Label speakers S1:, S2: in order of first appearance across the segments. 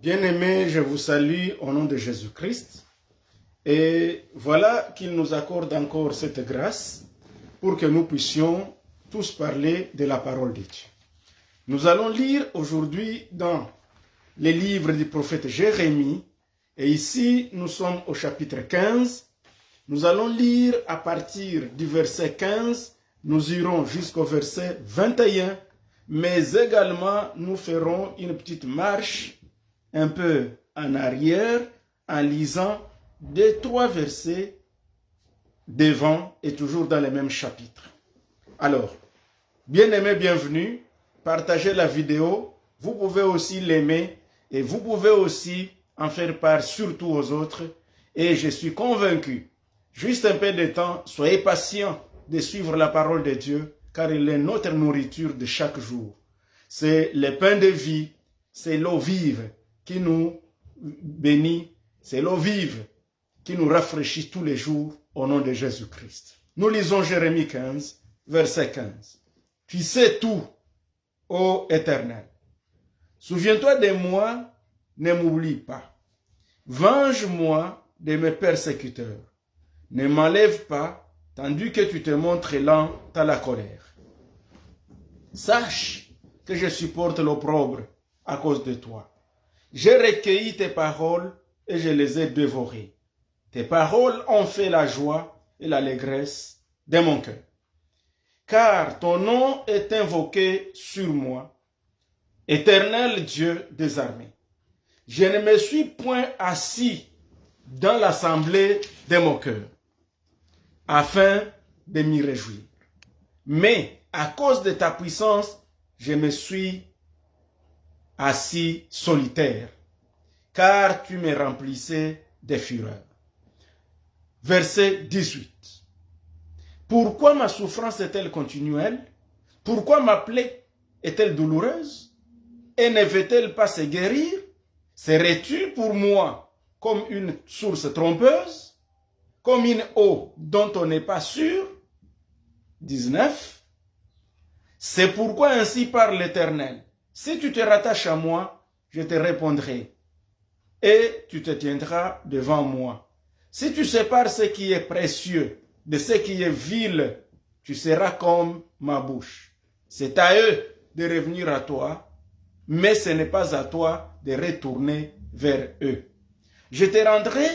S1: Bien-aimés, je vous salue au nom de Jésus-Christ. Et voilà qu'il nous accorde encore cette grâce pour que nous puissions tous parler de la parole de Dieu. Nous allons lire aujourd'hui dans les livres du prophète Jérémie. Et ici, nous sommes au chapitre 15. Nous allons lire à partir du verset 15. Nous irons jusqu'au verset 21. Mais également, nous ferons une petite marche un peu en arrière en lisant 2-3 versets devant et toujours dans le même chapitre. Alors, bien-aimés, bienvenue. Partagez la vidéo. Vous pouvez aussi l'aimer et vous pouvez aussi en faire part surtout aux autres. Et je suis convaincu, juste un peu de temps, soyez patients de suivre la parole de Dieu car il est notre nourriture de chaque jour. C'est le pain de vie, c'est l'eau vive qui nous bénit, c'est l'eau vive qui nous rafraîchit tous les jours au nom de Jésus-Christ. Nous lisons Jérémie 15, verset 15. Tu sais tout, ô Éternel. Souviens-toi de moi, ne m'oublie pas. Venge-moi de mes persécuteurs. Ne m'enlève pas, tandis que tu te montres lent à la colère. Sache que je supporte l'opprobre à cause de toi. J'ai recueilli tes paroles et je les ai dévorées. Tes paroles ont fait la joie et l'allégresse de mon cœur. Car ton nom est invoqué sur moi, Éternel Dieu des armées. Je ne me suis point assis dans l'assemblée de mon cœur, afin de m'y réjouir. Mais à cause de ta puissance, je me suis assis solitaire, car tu me remplissais de fureur. Verset 18. Pourquoi ma souffrance est-elle continuelle? Pourquoi ma plaie est-elle douloureuse? Et ne veut-elle pas se guérir? Serais-tu pour moi comme une source trompeuse? Comme une eau dont on n'est pas sûr? 19. C'est pourquoi ainsi parle l'Éternel. Si tu te rattaches à moi, je te répondrai, et tu te tiendras devant moi. Si tu sépares ce qui est précieux de ce qui est vil, tu seras comme ma bouche. C'est à eux de revenir à toi, mais ce n'est pas à toi de retourner vers eux. Je te rendrai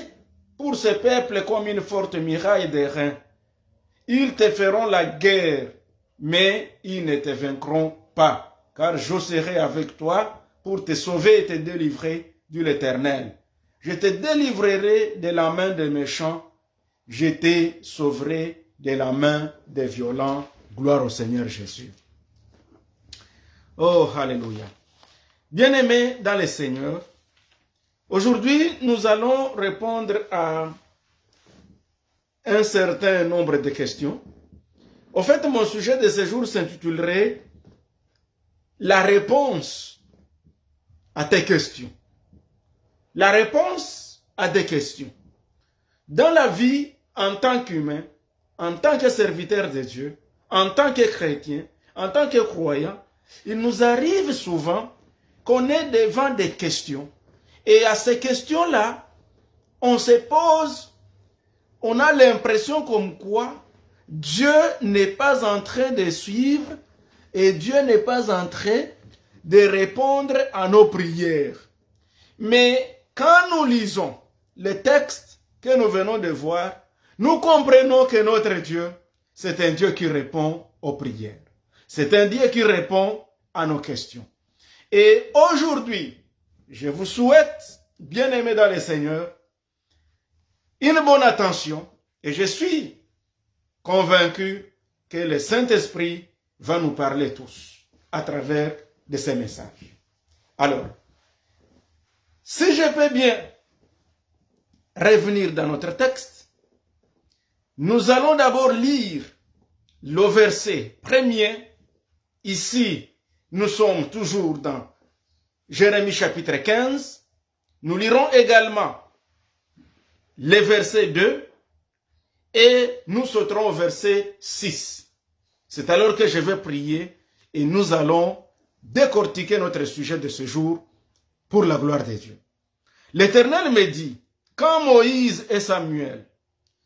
S1: pour ce peuple comme une forte muraille de reins. Ils te feront la guerre, mais ils ne te vaincront pas. Car je serai avec toi pour te sauver et te délivrer de l'Éternel. Je te délivrerai de la main des méchants, je te sauverai de la main des violents. Gloire au Seigneur Jésus. Oh, alléluia. Bien-aimés dans le Seigneur, aujourd'hui nous allons répondre à un certain nombre de questions. Au fait, mon sujet de ce jour s'intitulerait la réponse à tes questions. La réponse à des questions. Dans la vie, en tant qu'humain, en tant que serviteur de Dieu, en tant que chrétien, en tant que croyant, il nous arrive souvent qu'on est devant des questions. Et à ces questions-là, on se pose, on a l'impression comme quoi Dieu n'est pas en train de suivre et Dieu n'est pas en train de répondre à nos prières. Mais quand nous lisons le texte que nous venons de voir, nous comprenons que notre Dieu, c'est un Dieu qui répond aux prières. C'est un Dieu qui répond à nos questions. Et aujourd'hui, je vous souhaite, bien-aimés dans le Seigneur, une bonne attention. Et je suis convaincu que le Saint-Esprit va nous parler tous à travers de ces messages. Alors, si je peux bien revenir dans notre texte, nous allons d'abord lire le verset premier. Ici, nous sommes toujours dans Jérémie chapitre 15. Nous lirons également le verset 2 et nous sauterons au verset 6. C'est alors que je vais prier et nous allons décortiquer notre sujet de ce jour pour la gloire de Dieu. L'Éternel me dit, quand Moïse et Samuel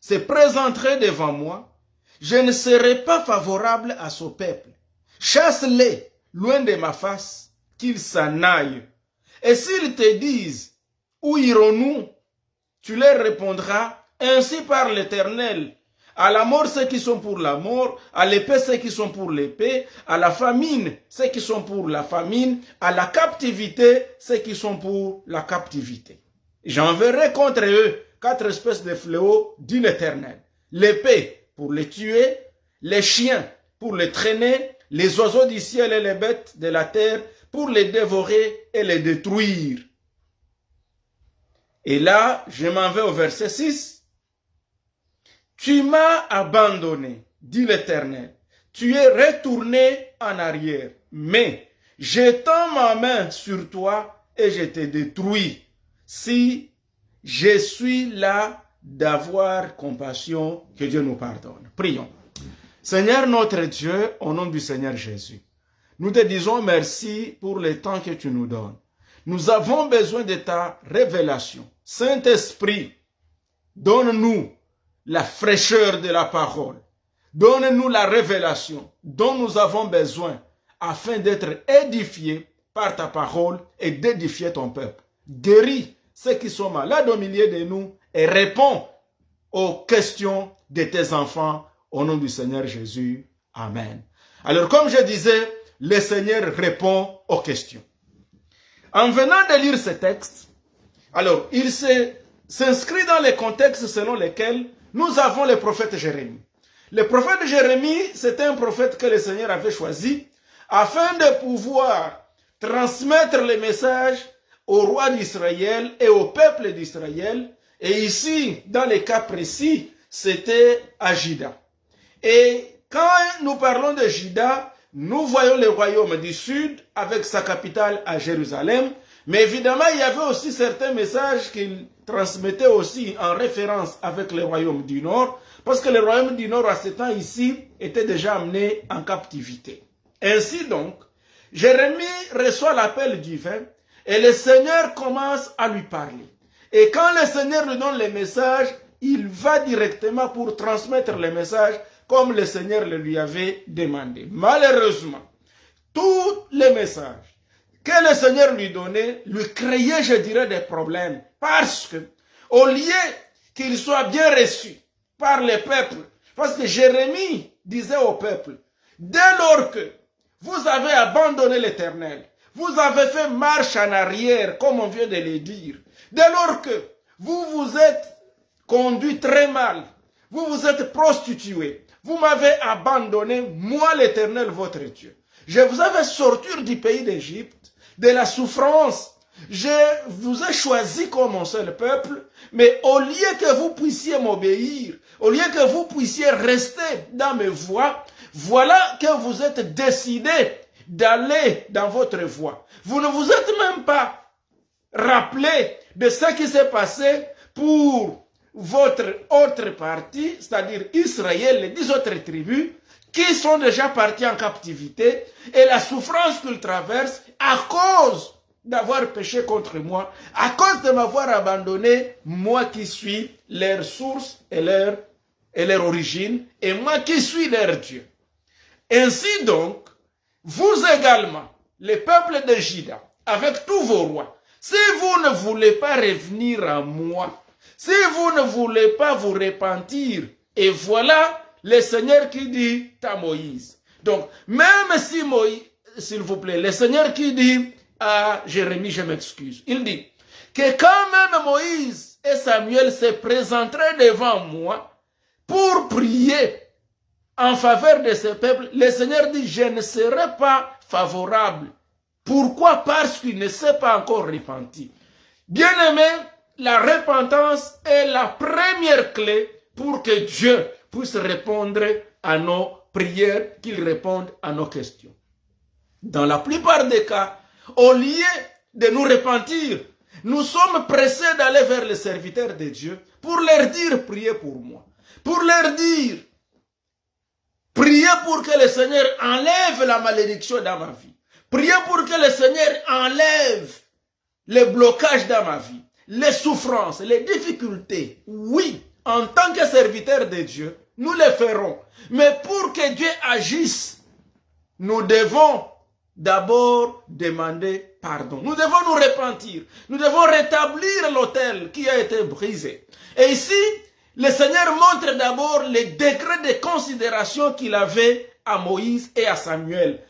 S1: se présenteraient devant moi, je ne serai pas favorable à ce peuple. Chasse-les loin de ma face, qu'ils s'en aillent. Et s'ils te disent, où irons-nous? Tu leur répondras, ainsi parle l'Éternel. À la mort, ceux qui sont pour la mort, à l'épée, ceux qui sont pour l'épée, à la famine, ceux qui sont pour la famine, à la captivité, ceux qui sont pour la captivité. J'enverrai contre eux 4 espèces de fléaux, dit l'Éternel. L'épée pour les tuer, les chiens pour les traîner, les oiseaux du ciel et les bêtes de la terre pour les dévorer et les détruire. Et là, je m'en vais au verset 6. Tu m'as abandonné, dit l'Éternel. Tu es retourné en arrière. Mais j'étends ma main sur toi et je te détruis. Si je suis là d'avoir compassion, que Dieu nous pardonne. Prions. Seigneur notre Dieu, au nom du Seigneur Jésus, nous te disons merci pour le temps que tu nous donnes. Nous avons besoin de ta révélation. Saint-Esprit, donne-nous la fraîcheur de la parole. Donne-nous la révélation dont nous avons besoin afin d'être édifiés par ta parole et d'édifier ton peuple. Guéris ceux qui sont malades au milieu de nous et réponds aux questions de tes enfants au nom du Seigneur Jésus. Amen. Alors, comme je disais, le Seigneur répond aux questions. En venant de lire ce texte, alors, il s'inscrit dans les contextes selon lesquels nous avons le prophète Jérémie. Le prophète Jérémie, c'était un prophète que le Seigneur avait choisi afin de pouvoir transmettre les messages au roi d'Israël et au peuple d'Israël. Et ici, dans les cas précis, c'était à Juda. Et quand nous parlons de Juda, nous voyons le royaume du sud avec sa capitale à Jérusalem. Mais évidemment, il y avait aussi certains messages qu'il transmettait aussi en référence avec le royaume du nord, parce que le royaume du nord à ce temps ici était déjà amené en captivité. Ainsi donc, Jérémie reçoit l'appel divin et le Seigneur commence à lui parler. Et quand le Seigneur lui donne les messages, il va directement pour transmettre les messages comme le Seigneur le lui avait demandé. Malheureusement, tous les messages que le Seigneur lui donnait, lui créait, je dirais, des problèmes. Parce que, au lieu qu'il soit bien reçu par les peuples, parce que Jérémie disait au peuple, dès lors que vous avez abandonné l'Éternel, vous avez fait marche en arrière, comme on vient de le dire, dès lors que vous vous êtes conduit très mal, vous vous êtes prostitué, vous m'avez abandonné, moi l'Éternel votre Dieu. Je vous avais sorti du pays d'Égypte, de la souffrance. Je vous ai choisi comme mon seul peuple, mais au lieu que vous puissiez m'obéir, au lieu que vous puissiez rester dans mes voies, voilà que vous êtes décidé d'aller dans votre voie. Vous ne vous êtes même pas rappelé de ce qui s'est passé pour votre autre partie, c'est-à-dire Israël, les 10 autres tribus, qui sont déjà partis en captivité, et la souffrance qu'ils traversent à cause d'avoir péché contre moi, à cause de m'avoir abandonné, moi qui suis leur source et leur origine, et moi qui suis leur Dieu. Ainsi donc, vous également, les peuples de Juda, avec tous vos rois, si vous ne voulez pas revenir à moi, si vous ne voulez pas vous repentir, et voilà le Seigneur qui dit à Moïse. Donc, même si Moïse, s'il vous plaît, le Seigneur qui dit à Jérémie, je m'excuse, il dit que quand même Moïse et Samuel se présenteraient devant moi pour prier en faveur de ce peuple, le Seigneur dit, je ne serai pas favorable. Pourquoi? Parce qu'il ne s'est pas encore repenti. Bien-aimé, la repentance est la première clé pour que Dieu puisse répondre à nos prières, qu'il réponde à nos questions. Dans la plupart des cas, au lieu de nous repentir, nous sommes pressés d'aller vers les serviteurs de Dieu pour leur dire, priez pour moi. Pour leur dire, priez pour que le Seigneur enlève la malédiction dans ma vie. Priez pour que le Seigneur enlève les blocages dans ma vie, les souffrances, les difficultés, oui, en tant que serviteur de Dieu, nous les ferons. Mais pour que Dieu agisse, nous devons d'abord demander pardon. Nous devons nous repentir. Nous devons rétablir l'autel qui a été brisé. Et ici, le Seigneur montre d'abord les degrés de considération qu'il avait à Moïse et à Samuel.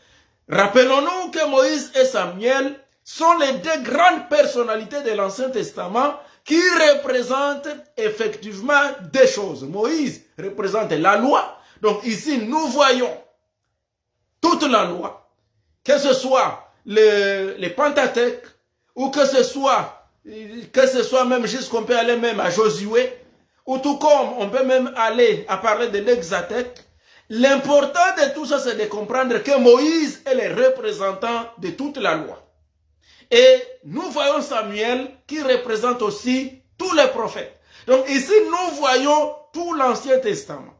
S1: Rappelons-nous que Moïse et Samuel sont les deux grandes personnalités de l'Ancien Testament qui représentent effectivement des choses. Moïse représente la loi. Donc ici, nous voyons toute la loi, que ce soit les Pentateuque, ou que ce soit même jusqu'on peut aller même à Josué, ou tout comme on peut même aller à parler de l'Hexateuque. L'important de tout ça, c'est de comprendre que Moïse est le représentant de toute la loi. Et nous voyons Samuel qui représente aussi tous les prophètes. Donc ici, nous voyons tout l'Ancien Testament.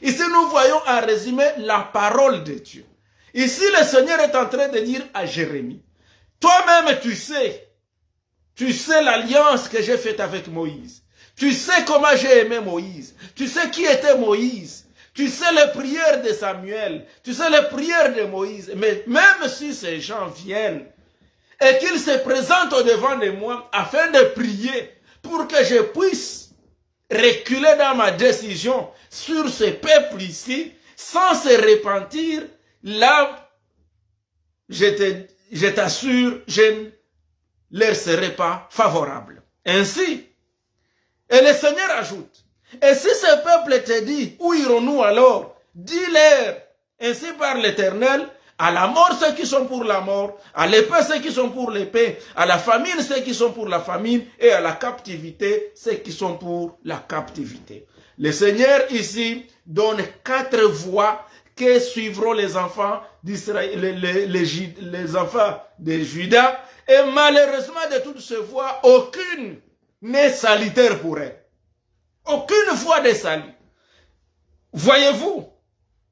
S1: Ici, nous voyons en résumé la parole de Dieu. Ici, le Seigneur est en train de dire à Jérémie, toi-même tu sais l'alliance que j'ai faite avec Moïse. Tu sais comment j'ai aimé Moïse. Tu sais qui était Moïse. Tu sais les prières de Samuel. Tu sais les prières de Moïse. Mais même si ces gens viennent et qu'ils se présentent au-devant de moi afin de prier pour que je puisse reculer dans ma décision sur ce peuple ici, sans se repentir, là, je t'assure, je ne leur serai pas favorable. Ainsi, et le Seigneur ajoute, et si ce peuple te dit, où irons-nous alors? Dis-leur, ainsi par l'Éternel, à la mort ceux qui sont pour la mort, à l'épée ceux qui sont pour l'épée, à la famine ceux qui sont pour la famine, et à la captivité ceux qui sont pour la captivité. Le Seigneur ici donne 4 voies que suivront les enfants d'Israël, les enfants de Juda, et malheureusement de toutes ces voies, aucune n'est salutaire pour elles. Aucune voie de salut. Voyez-vous,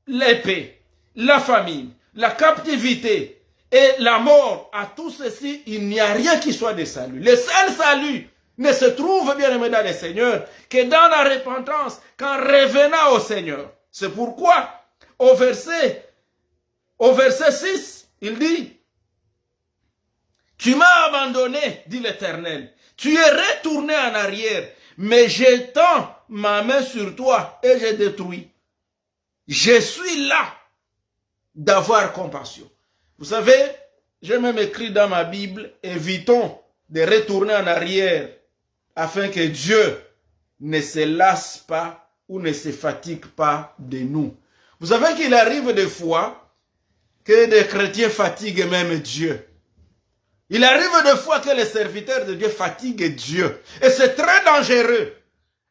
S1: l'épée, la famine, la captivité et la mort, à tout ceci, il n'y a rien qui soit de salut. Le seul salut ne se trouve, bien aimé dans le Seigneur, que dans la repentance, qu'en revenant au Seigneur. C'est pourquoi, au verset 6, il dit, tu m'as abandonné, dit l'Éternel, tu es retourné en arrière, mais j'étends ma main sur toi et je détruis. Je suis là d'avoir compassion. Vous savez, j'ai même écrit dans ma Bible, évitons de retourner en arrière afin que Dieu ne se lasse pas ou ne se fatigue pas de nous. Vous savez qu'il arrive des fois que des chrétiens fatiguent même Dieu. Il arrive des fois que les serviteurs de Dieu fatiguent Dieu. Et c'est très dangereux.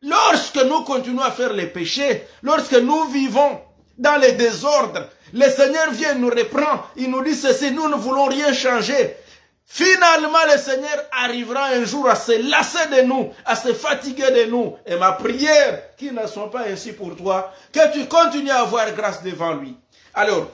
S1: Lorsque nous continuons à faire les péchés, lorsque nous vivons dans les désordres, le Seigneur vient nous reprend, il nous dit ceci, nous ne voulons rien changer. Finalement, le Seigneur arrivera un jour à se lasser de nous, à se fatiguer de nous. Et ma prière, qu'ils ne sont pas ainsi pour toi, que tu continues à avoir grâce devant lui. Alors,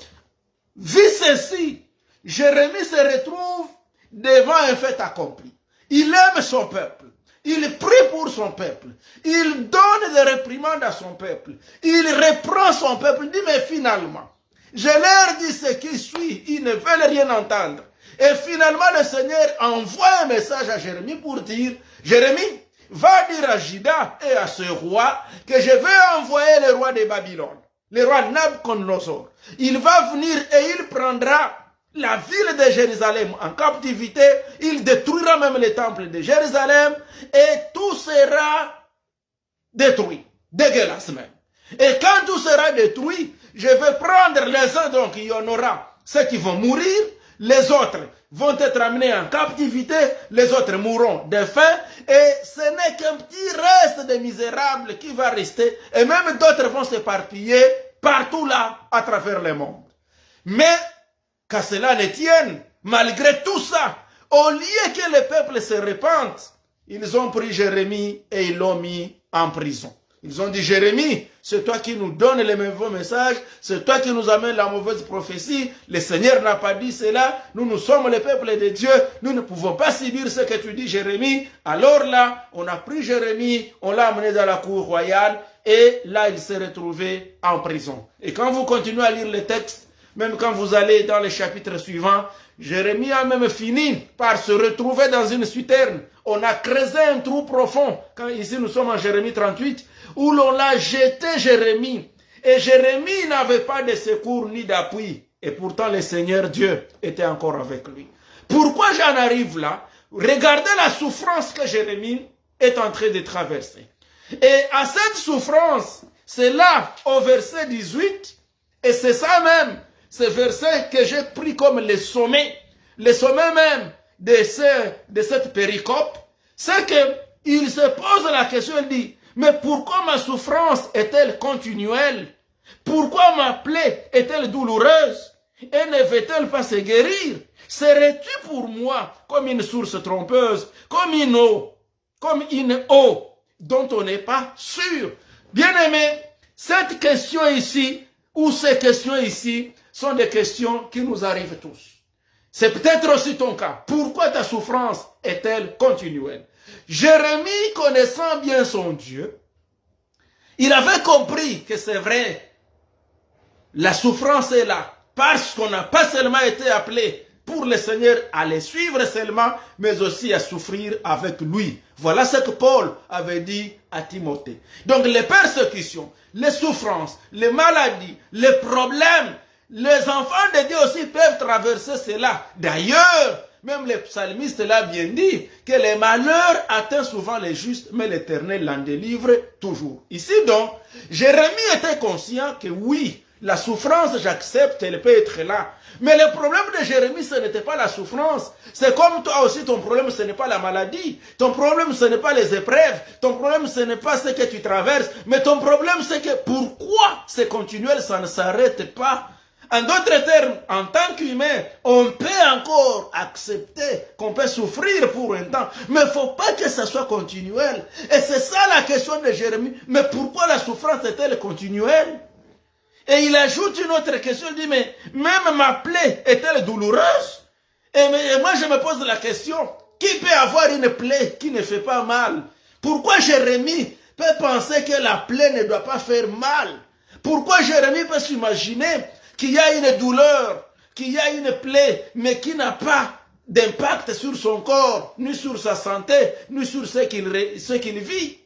S1: vu ceci, Jérémie se retrouve devant un fait accompli. Il aime son peuple. Il prie pour son peuple. Il donne des réprimandes à son peuple. Il reprend son peuple. Il dit, mais finalement, je leur dis ce qui suit. Ils ne veulent rien entendre. Et finalement, le Seigneur envoie un message à Jérémie pour dire, Jérémie, va dire à Juda et à ce roi que je vais envoyer le roi de Babylone, le roi Nabuchodonosor. Il va venir et il prendra la ville de Jérusalem en captivité, il détruira même le temple de Jérusalem et tout sera détruit, dégueulasse même. Et quand tout sera détruit, je vais prendre les uns, donc il y en aura ceux qui vont mourir, les autres vont être amenés en captivité, les autres mourront de faim, et ce n'est qu'un petit reste de misérables qui va rester, et même d'autres vont s'éparpiller partout là, à travers le monde. Mais qu'à cela ne tienne, malgré tout ça, au lieu que le peuple se repente, ils ont pris Jérémie et ils l'ont mis en prison. Ils ont dit, Jérémie, c'est toi qui nous donnes les mauvais messages, c'est toi qui nous amènes la mauvaise prophétie, le Seigneur n'a pas dit cela, nous sommes le peuple de Dieu, nous ne pouvons pas subir ce que tu dis, Jérémie. Alors là, on a pris Jérémie, on l'a amené dans la cour royale, et là, il s'est retrouvé en prison. Et quand vous continuez à lire le texte, même quand vous allez dans les chapitres suivants, Jérémie a même fini par se retrouver dans une citerne. On a creusé un trou profond, quand ici nous sommes en Jérémie 38, où l'on l'a jeté Jérémie. Et Jérémie n'avait pas de secours ni d'appui. Et pourtant le Seigneur Dieu était encore avec lui. Pourquoi j'en arrive là? Regardez la souffrance que Jérémie est en train de traverser. Et à cette souffrance, c'est là, au verset 18, et c'est ça même, ce verset que j'ai pris comme le sommet même de cette péricope, c'est qu'il se pose la question, il dit, mais pourquoi ma souffrance est-elle continuelle? Pourquoi ma plaie est-elle douloureuse? Et ne veut-elle pas se guérir? Serais-tu pour moi comme une source trompeuse, comme une eau dont on n'est pas sûr? Bien-aimé, cette question ici, ou ces questions ici, sont des questions qui nous arrivent tous. C'est peut-être aussi ton cas. Pourquoi ta souffrance est-elle continuelle? Jérémie, connaissant bien son Dieu, il avait compris que c'est vrai, la souffrance est là, parce qu'on n'a pas seulement été appelé pour le Seigneur à les suivre seulement, mais aussi à souffrir avec lui. Voilà ce que Paul avait dit à Timothée. Donc les persécutions, les souffrances, les maladies, les problèmes, les enfants de Dieu aussi peuvent traverser cela. D'ailleurs, même le psalmiste l'a bien dit, que les malheurs atteignent souvent les justes, mais l'Éternel l'en délivre toujours. Ici donc, Jérémie était conscient que oui, la souffrance, j'accepte, elle peut être là. Mais le problème de Jérémie, ce n'était pas la souffrance. C'est comme toi aussi, ton problème, ce n'est pas la maladie. Ton problème, ce n'est pas les épreuves. Ton problème, ce n'est pas ce que tu traverses. Mais ton problème, c'est que pourquoi c'est continuel, ça ne s'arrête pas. En d'autres termes, en tant qu'humain, on peut encore accepter qu'on peut souffrir pour un temps, mais il ne faut pas que ça soit continuel. Et c'est ça la question de Jérémie. Mais pourquoi la souffrance est-elle continuelle? Et il ajoute une autre question, il dit, mais même ma plaie est-elle douloureuse? Et moi je me pose la question, qui peut avoir une plaie qui ne fait pas mal? Pourquoi Jérémie peut penser que la plaie ne doit pas faire mal? Pourquoi Jérémie peut s'imaginer qu'il y a une douleur, qu'il y a une plaie, mais qui n'a pas d'impact sur son corps, ni sur sa santé, ni sur ce qu'il vit?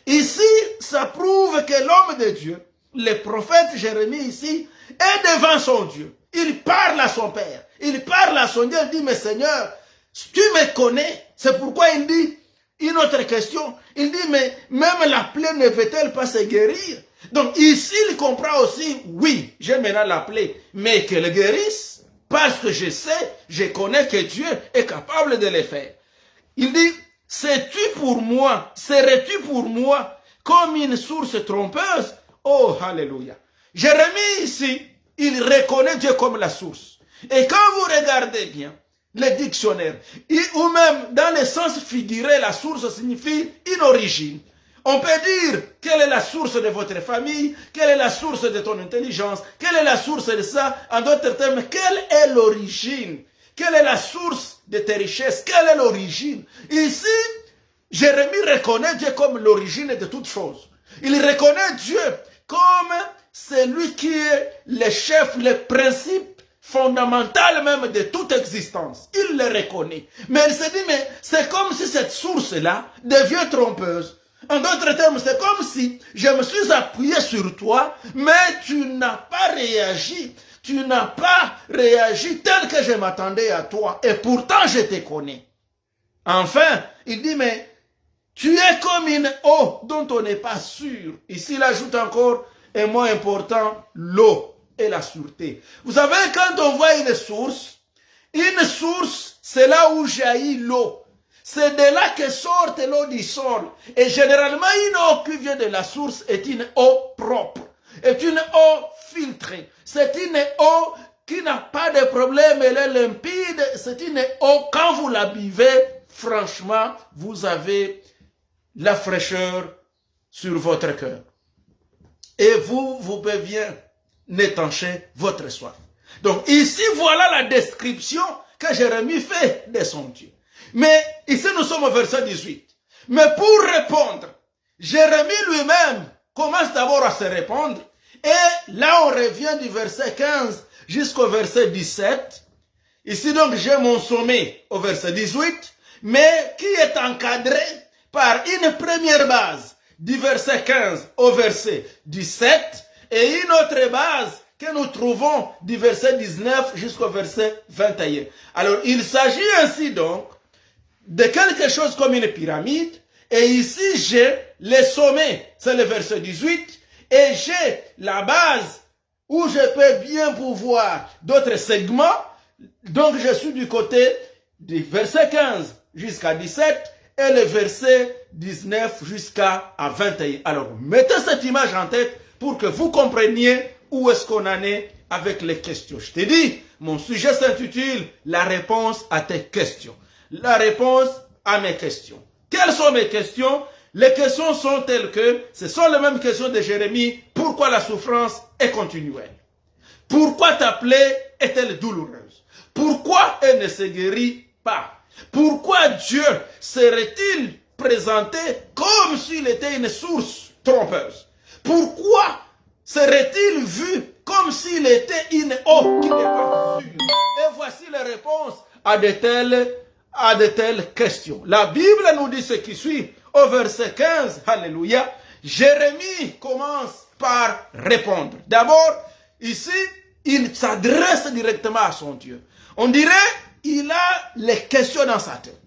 S1: Ici, ça prouve que l'homme de Dieu, le prophète Jérémie ici, est devant son Dieu. Il parle à son Père. Il parle à son Dieu. Il dit, mais Seigneur, tu me connais. C'est pourquoi il dit une autre question. Il dit, mais même la plaie ne veut-elle pas se guérir? Donc ici, il comprend aussi, oui, j'ai maintenant la plaie, mais qu'elle guérisse, parce que je sais, je connais que Dieu est capable de le faire. Il dit, sais-tu pour moi, serais-tu pour moi comme une source trompeuse? Oh, alléluia. Jérémie ici, il reconnaît Dieu comme la source. Et quand vous regardez bien le dictionnaire, ou même dans le sens figuré, la source signifie une origine. On peut dire quelle est la source de votre famille, quelle est la source de ton intelligence, quelle est la source de ça. En d'autres termes, quelle est l'origine? Quelle est la source de tes richesses? Quelle est l'origine? Ici, Jérémie reconnaît Dieu comme l'origine de toutes choses. Il reconnaît Dieu comme celui qui est le chef, le principe fondamental même de toute existence. Il le reconnaît. Mais il se dit, mais c'est comme si cette source-là devient trompeuse. En d'autres termes, c'est comme si je me suis appuyé sur toi, mais tu n'as pas réagi. Tu n'as pas réagi tel que je m'attendais à toi. Et pourtant, je te connais. Enfin, il dit, mais tu es comme une eau dont on n'est pas sûr. Ici, il ajoute encore un mot important, l'eau et la sûreté. Vous savez, quand on voit une source, c'est là où jaillit l'eau. C'est de là que sort l'eau du sol. Et généralement, une eau qui vient de la source est une eau propre, est une eau filtrée. C'est une eau qui n'a pas de problème, elle est limpide. C'est une eau, quand vous la buvez, franchement, vous avez la fraîcheur sur votre cœur. Et vous pouvez bien étancher votre soif. Donc ici, voilà la description que Jérémie fait de son Dieu. Mais ici, nous sommes au verset 18. Mais pour répondre, Jérémie lui-même commence d'abord à se répondre. Et là, on revient du verset 15 jusqu'au verset 17. Ici, donc, j'ai mon sommet au verset 18, mais qui est encadré par une première base du verset 15 au verset 17 et une autre base que nous trouvons du verset 19 jusqu'au verset 21. Alors, il s'agit ainsi donc de quelque chose comme une pyramide. Et ici, j'ai le sommet, c'est le verset 18, et j'ai la base où je peux bien pouvoir d'autres segments. Donc, je suis du côté du verset 15 jusqu'à 17 et le verset 19 jusqu'à 21. Alors, mettez cette image en tête pour que vous compreniez où est-ce qu'on en est avec les questions. Je t'ai dit, mon sujet s'intitule « La réponse à tes questions ». La réponse à mes questions. Quelles sont mes questions? Les questions sont telles que, ce sont les mêmes questions de Jérémie. Pourquoi la souffrance est continuelle? Pourquoi ta plaie est-elle douloureuse? Pourquoi elle ne se guérit pas? Pourquoi Dieu serait-il présenté comme s'il était une source trompeuse? Pourquoi serait-il vu comme s'il était une eau qui n'est pas sûre? Et voici les réponses à de telles questions. La Bible nous dit ce qui suit au verset 15. Alléluia. Jérémie commence par répondre. D'abord, ici, il s'adresse directement à son Dieu. On dirait il a les questions dans sa tête.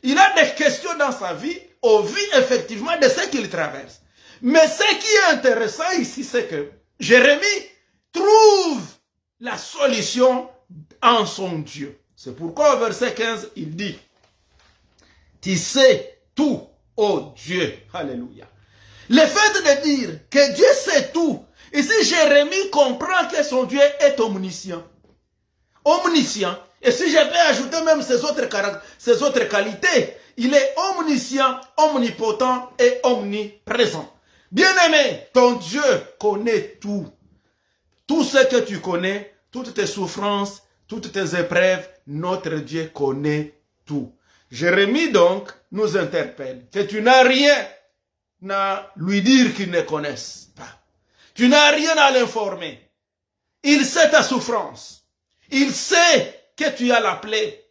S1: Il a des questions dans sa vie, au vu effectivement de ce qu'il traverse. Mais ce qui est intéressant ici, c'est que Jérémie trouve la solution en son Dieu. C'est pourquoi au verset 15, il dit, tu sais tout, ô Dieu. Alléluia. Le fait de dire que Dieu sait tout, ici Jérémie comprend que son Dieu est omniscient. Omniscient. Et si je peux ajouter même ses autres qualités, il est omniscient, omnipotent et omniprésent. Bien-aimé, ton Dieu connaît tout. Tout ce que tu connais, toutes tes souffrances, toutes tes épreuves, notre Dieu connaît tout. Jérémie donc nous interpelle que tu n'as rien à lui dire qu'il ne connaisse pas. Tu n'as rien à l'informer. Il sait ta souffrance. Il sait que tu as la plaie.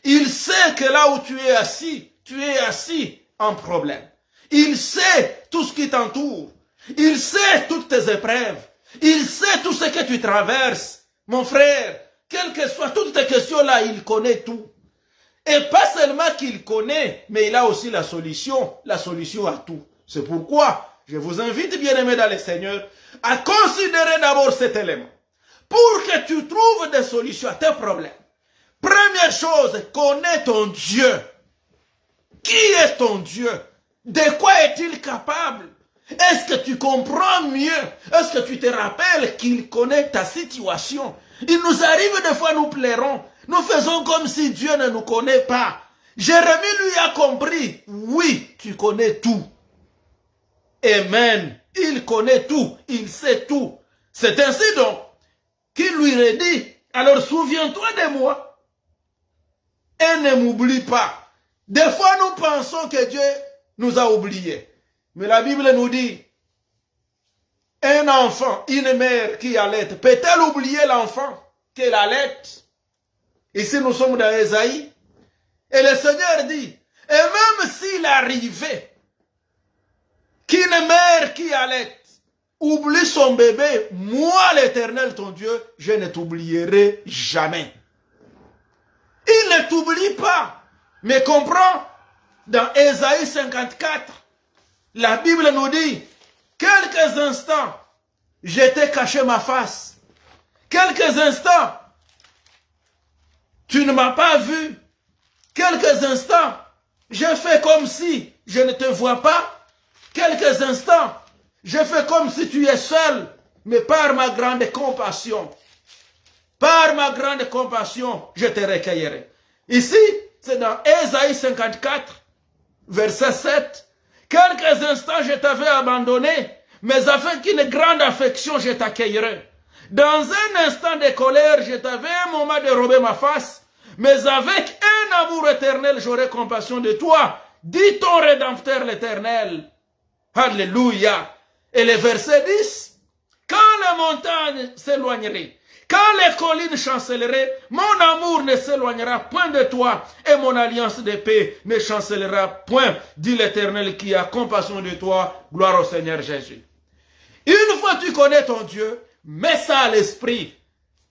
S1: Il sait que là où tu es assis en problème. Il sait tout ce qui t'entoure. Il sait toutes tes épreuves. Il sait tout ce que tu traverses. Mon frère, quelles que soient toutes tes questions là, il connaît tout. Et pas seulement qu'il connaît, mais il a aussi la solution à tout. C'est pourquoi je vous invite, bien-aimés dans le Seigneur, à considérer d'abord cet élément. Pour que tu trouves des solutions à tes problèmes. Première chose, connais ton Dieu. Qui est ton Dieu? De quoi est-il capable? Est-ce que tu comprends mieux? Est-ce que tu te rappelles qu'il connaît ta situation? Il nous arrive des fois, nous plairons. Nous faisons comme si Dieu ne nous connaît pas. Jérémie lui a compris. Oui, tu connais tout. Amen. Il connaît tout. Il sait tout. C'est ainsi donc qu'il lui redit, alors souviens-toi de moi et ne m'oublie pas. Des fois, nous pensons que Dieu nous a oubliés. Mais la Bible nous dit, un enfant, une mère qui allait, peut-elle oublier l'enfant qu'elle allait? Ici, nous sommes dans Ésaïe. Et le Seigneur dit, et même s'il arrivait qu'une mère qui allait oublie son bébé, moi l'Éternel ton Dieu, je ne t'oublierai jamais. Il ne t'oublie pas. Mais comprends, dans Ésaïe 54, la Bible nous dit, quelques instants, je t'ai caché ma face. Quelques instants, tu ne m'as pas vu. Quelques instants, je fais comme si je ne te vois pas. Quelques instants, je fais comme si tu es seul. Mais par ma grande compassion, je te recueillerai. Ici, c'est dans Ésaïe 54, verset 7, Quelques instants, je t'avais abandonné, mais avec une grande affection, je t'accueillerai. Dans un instant de colère, je t'avais un moment dérobé ma face, mais avec un amour éternel, j'aurai compassion de toi. Dis ton Rédempteur l'Éternel. Alléluia. Et le verset 10, quand les montagnes s'éloigneraient, quand les collines chancelleraient, mon amour ne s'éloignera point de toi et mon alliance de paix ne chancellera point, dit l'Éternel qui a compassion de toi. Gloire au Seigneur Jésus. Une fois tu connais ton Dieu, mets ça à l'esprit.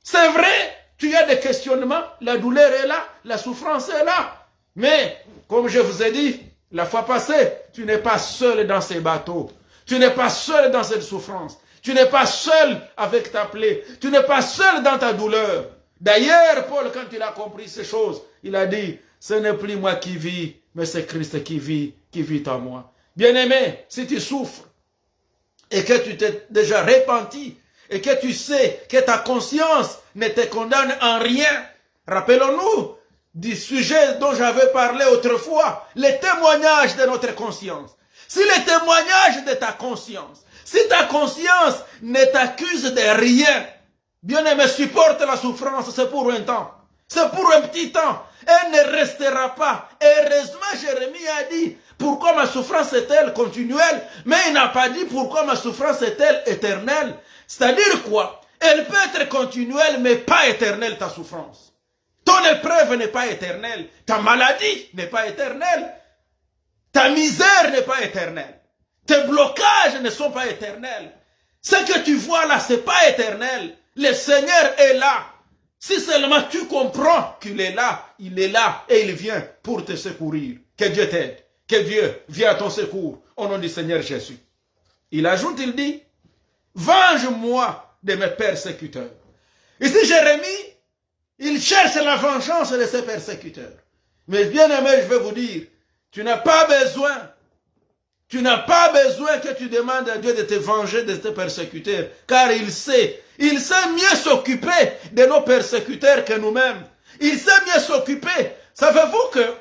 S1: C'est vrai, tu as des questionnements, la douleur est là, la souffrance est là. Mais, comme je vous ai dit, la fois passée, tu n'es pas seul dans ces bateaux. Tu n'es pas seul dans cette souffrance. Tu n'es pas seul avec ta plaie. Tu n'es pas seul dans ta douleur. D'ailleurs, Paul, quand il a compris ces choses, il a dit, ce n'est plus moi qui vis, mais c'est Christ qui vit en moi. Bien-aimé, si tu souffres et que tu t'es déjà repenti et que tu sais que ta conscience ne te condamne en rien, rappelons-nous du sujet dont j'avais parlé autrefois, les témoignages de notre conscience. Si les témoignages de ta conscience, si ta conscience ne t'accuse de rien, bien-aimé, supporte la souffrance, c'est pour un temps. C'est pour un petit temps. Elle ne restera pas. Heureusement, Jérémie a dit, pourquoi ma souffrance est-elle continuelle? Mais il n'a pas dit pourquoi ma souffrance est-elle éternelle. C'est-à-dire quoi? Elle peut être continuelle, mais pas éternelle, ta souffrance. Ton épreuve n'est pas éternelle. Ta maladie n'est pas éternelle. Ta misère n'est pas éternelle. Tes blocages ne sont pas éternels. Ce que tu vois là, ce n'est pas éternel. Le Seigneur est là. Si seulement tu comprends qu'il est là, il est là et il vient pour te secourir. Que Dieu t'aide. Que Dieu vienne à ton secours au nom du Seigneur Jésus. Il ajoute, il dit, venge-moi de mes persécuteurs. Ici, Jérémie, il cherche la vengeance de ses persécuteurs. Mais bien aimé, je vais vous dire, tu n'as pas besoin que tu demandes à Dieu de te venger de tes persécuteurs, car il sait mieux s'occuper de nos persécuteurs que nous-mêmes. Il sait mieux s'occuper. Savez-vous que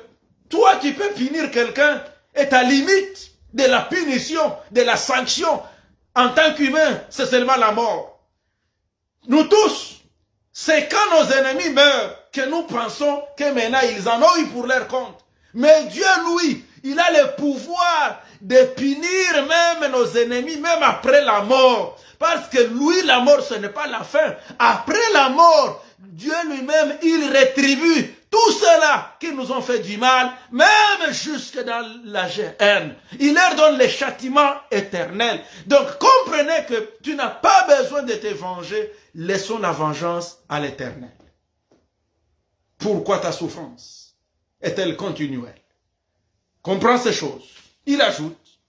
S1: toi, tu peux punir quelqu'un et ta limite de la punition, de la sanction, en tant qu'humain, c'est seulement la mort. Nous tous, c'est quand nos ennemis meurent que nous pensons que maintenant ils en ont eu pour leur compte. Mais Dieu, lui, il a le pouvoir de punir même nos ennemis, même après la mort. Parce que lui, la mort, ce n'est pas la fin. Après la mort, Dieu lui-même, il rétribue tout cela qui nous ont fait du mal, même jusque dans la Géhenne. Il leur donne le châtiment éternel. Donc, comprenez que tu n'as pas besoin de te venger. Laissons la vengeance à l'Éternel. Pourquoi ta souffrance est-elle continuelle? Comprends ces choses. Il ajoute,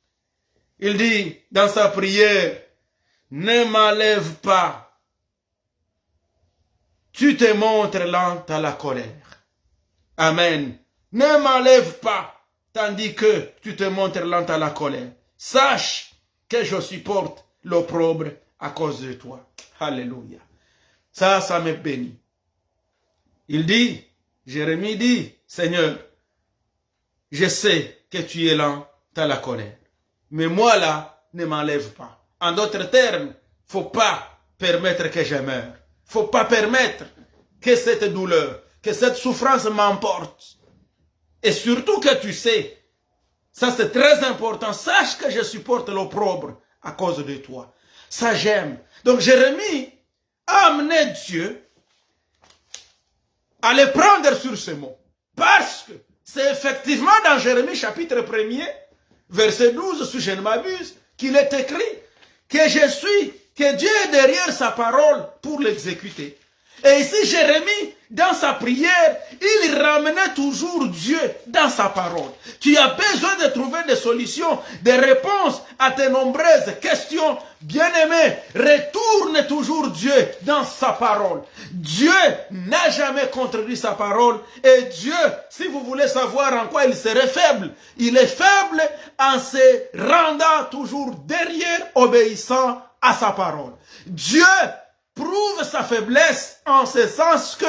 S1: il dit dans sa prière, ne m'enlève pas. Tu te montres lent à la colère. Amen. Ne m'enlève pas, tandis que tu te montres lent à la colère. Sache que je supporte l'opprobre à cause de toi. Alléluia. Ça me bénit. Il dit, Jérémie dit, Seigneur, je sais que tu es lent à la colère. Mais moi là, ne m'enlève pas. En d'autres termes, faut pas permettre que je meure. Faut pas permettre que cette douleur, que cette souffrance m'emporte. Et surtout que tu sais, ça c'est très important, sache que je supporte l'opprobre à cause de toi. Ça j'aime. Donc Jérémie a amené Dieu à le prendre sur ce mot. Parce que c'est effectivement dans Jérémie chapitre 1er, verset 12, si je ne m'abuse, qu'il est écrit que Dieu est derrière sa parole pour l'exécuter. Et ici, Jérémie, dans sa prière, il ramenait toujours Dieu dans sa parole. Tu as besoin de trouver des solutions, des réponses à tes nombreuses questions. Bien-aimé, retourne toujours Dieu dans sa parole. Dieu n'a jamais contredit sa parole. Et Dieu, si vous voulez savoir en quoi il serait faible, il est faible en se rendant toujours derrière, obéissant à sa parole. Dieu, prouve sa faiblesse en ce sens que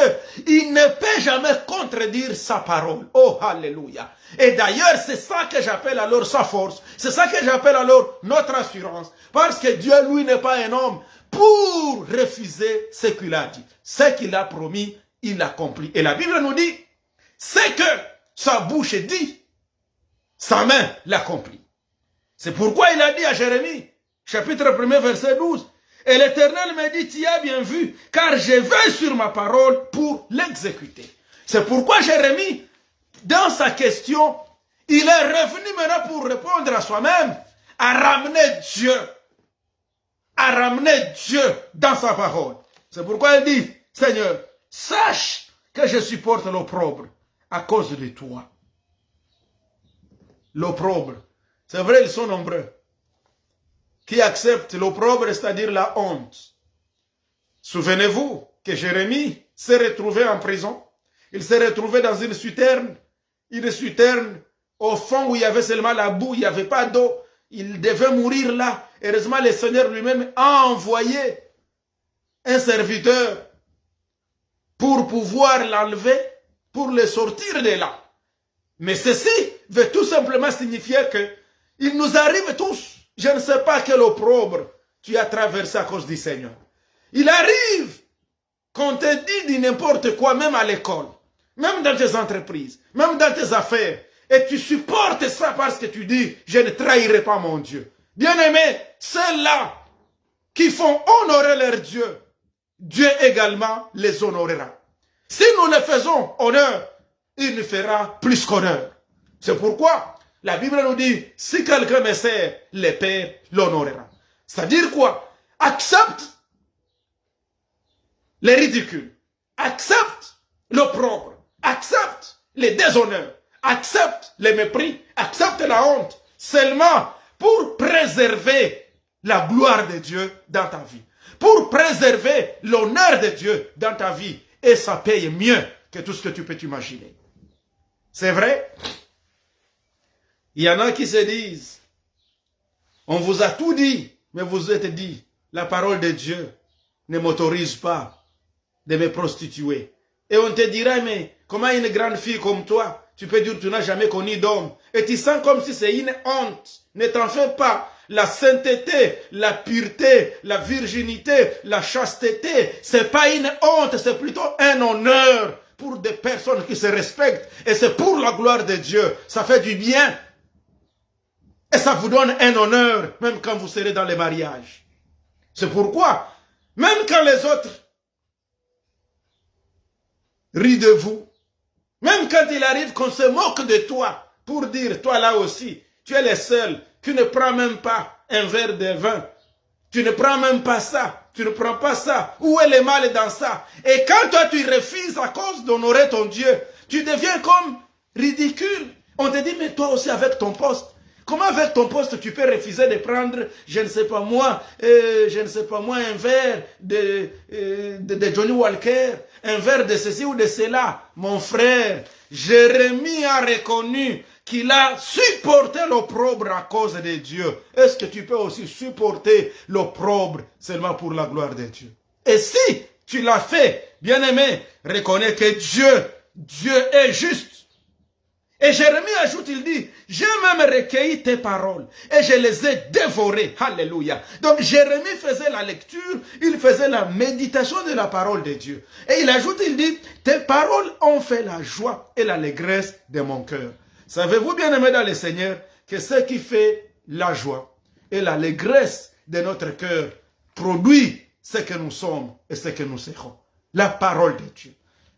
S1: il ne peut jamais contredire sa parole. Oh, alléluia. Et d'ailleurs, c'est ça que j'appelle alors sa force. C'est ça que j'appelle alors notre assurance. Parce que Dieu, lui, n'est pas un homme pour refuser ce qu'il a dit. Ce qu'il a promis, il l'accomplit. Et la Bible nous dit, c'est que sa bouche dit, sa main l'accomplit. C'est pourquoi il a dit à Jérémie, chapitre 1, verset 12, et l'Éternel me dit, tu as bien vu, car je veille sur ma parole pour l'exécuter. C'est pourquoi Jérémie, dans sa question, il est revenu maintenant pour répondre à soi-même, à ramener Dieu dans sa parole. C'est pourquoi il dit, Seigneur, sache que je supporte l'opprobre à cause de toi. L'opprobre. C'est vrai, ils sont nombreux qui acceptent l'opprobre, c'est-à-dire la honte. Souvenez-vous que Jérémie s'est retrouvé en prison. Il s'est retrouvé dans une citerne au fond où il y avait seulement la boue, il n'y avait pas d'eau. Il devait mourir là. Heureusement, le Seigneur lui-même a envoyé un serviteur pour pouvoir l'enlever, pour le sortir de là. Mais ceci veut tout simplement signifier que il nous arrive tous, je ne sais pas quel opprobre tu as traversé à cause du Seigneur. Il arrive qu'on te dit n'importe quoi, même à l'école, même dans tes entreprises, même dans tes affaires, et tu supportes ça parce que tu dis, je ne trahirai pas mon Dieu. Bien-aimés, ceux-là qui font honorer leur Dieu, Dieu également les honorera. Si nous les faisons honneur, il nous fera plus qu'honneur. C'est pourquoi la Bible nous dit, si quelqu'un me sert, le Père l'honorera. C'est-à-dire quoi? Accepte les ridicules, accepte l'opprobre, accepte les déshonneurs, accepte les mépris, accepte la honte, seulement pour préserver la gloire de Dieu dans ta vie, pour préserver l'honneur de Dieu dans ta vie, et ça paye mieux que tout ce que tu peux t'imaginer. C'est vrai? Il y en a qui se disent, on vous a tout dit, mais vous êtes dit, la parole de Dieu ne m'autorise pas de me prostituer. Et on te dira, mais comment une grande fille comme toi, tu peux dire que tu n'as jamais connu d'homme. Et tu sens comme si c'est une honte. Ne t'en fais pas. La sainteté, la pureté, la virginité, la chasteté, c'est pas une honte, c'est plutôt un honneur pour des personnes qui se respectent. Et c'est pour la gloire de Dieu. Ça fait du bien. Et ça vous donne un honneur, même quand vous serez dans les mariages. C'est pourquoi, même quand les autres rient de vous, même quand il arrive qu'on se moque de toi, pour dire, toi là aussi, tu es le seul qui ne prend même pas un verre de vin. Tu ne prends même pas ça. Tu ne prends pas ça. Où est le mal dans ça? Et quand toi tu refuses à cause d'honorer ton Dieu, tu deviens comme ridicule. On te dit, mais toi aussi avec ton poste, comment avec ton poste tu peux refuser de prendre, je ne sais pas moi, un verre de Johnny Walker, un verre de ceci ou de cela? Mon frère, Jérémie a reconnu qu'il a supporté l'opprobre à cause de Dieu. Est-ce que tu peux aussi supporter l'opprobre seulement pour la gloire de Dieu? Et si tu l'as fait, bien-aimé, reconnais que Dieu est juste. Et Jérémie ajoute, il dit, j'ai même recueilli tes paroles et je les ai dévorées. Alléluia. Donc Jérémie faisait la lecture, il faisait la méditation de la parole de Dieu. Et il ajoute, il dit, tes paroles ont fait la joie et l'allégresse de mon cœur. Savez-vous, bien-aimés dans le Seigneur, que ce qui fait la joie et l'allégresse de notre cœur produit ce que nous sommes et ce que nous serons. La parole de Dieu.